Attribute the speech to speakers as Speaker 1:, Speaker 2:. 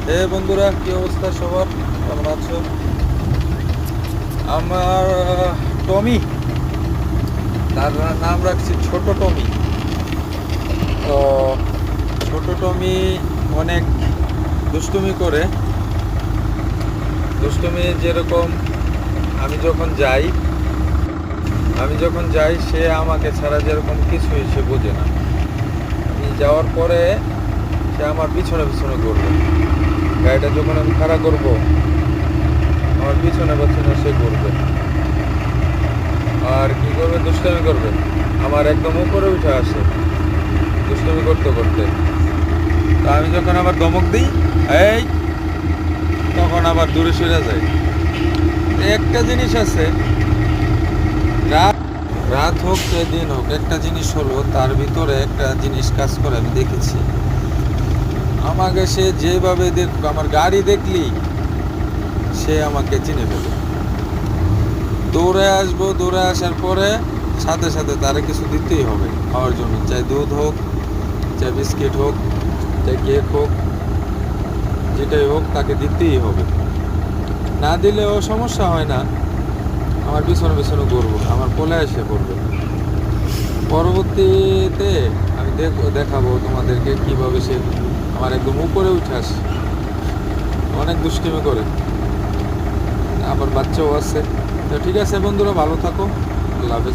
Speaker 1: বন্ধুরা, কি অবস্থা সবার? কেমন আছো? আমার টমি, তার নাম রাখছি ছোট টমি। তো ছোট টমি অনেক দুষ্টুমি করে। দুষ্টুমি যেরকম, আমি যখন যাই সে আমাকে ছাড়া যেরকম কিছুই সে বোঝে না। আমি যাওয়ার পরে সে আমার পিছনে পিছনে ঘুরবে। গাড়িটা যখন আমি খাড়া করব, আমার পিছনে পিছনে সে ঘুরবে। আর কি করবে? দুষ্টামি করবে, আমার একদম উপরে উঠে আসে দুষ্টামি করতে করতে। তা আমি যখন আবার ধমক দিই, এই, তখন আবার দূরে সরে যায়। একটা জিনিস আছে, রাত রাত হোক কে দিন হোক, একটা জিনিস হলো তার ভিতরে একটা জিনিস কাজ করে আমি দেখেছি। আমাকে সে যেভাবে আমার গাড়ি দেখলি সে আমাকে চিনে ফেলে। দৌড়ে আসবো, দৌড়ে আসার পরে সাথে সাথে তারে কিছু দিতেই হবে খাওয়ার জন্য, চাই দুধ হোক, চাই বিস্কিট হোক, চাই কেক হোক, যেটাই হোক তাকে দিতেই হবে। না দিলেও সমস্যা হয় না, আমার পিছনে পিছনে ঘুরবো, আমার কোলে এসে পড়বে। পরবর্তীতে আমি দেখাবো তোমাদেরকে কিভাবে সে আমার একদম উপরে উঠে আসে। অনেক দুষ্টিমি করে, আবার বাচ্চাও আছে। তো ঠিক আছে বন্ধুরা, ভালো থাকো। আল্লাহ হাফেজ।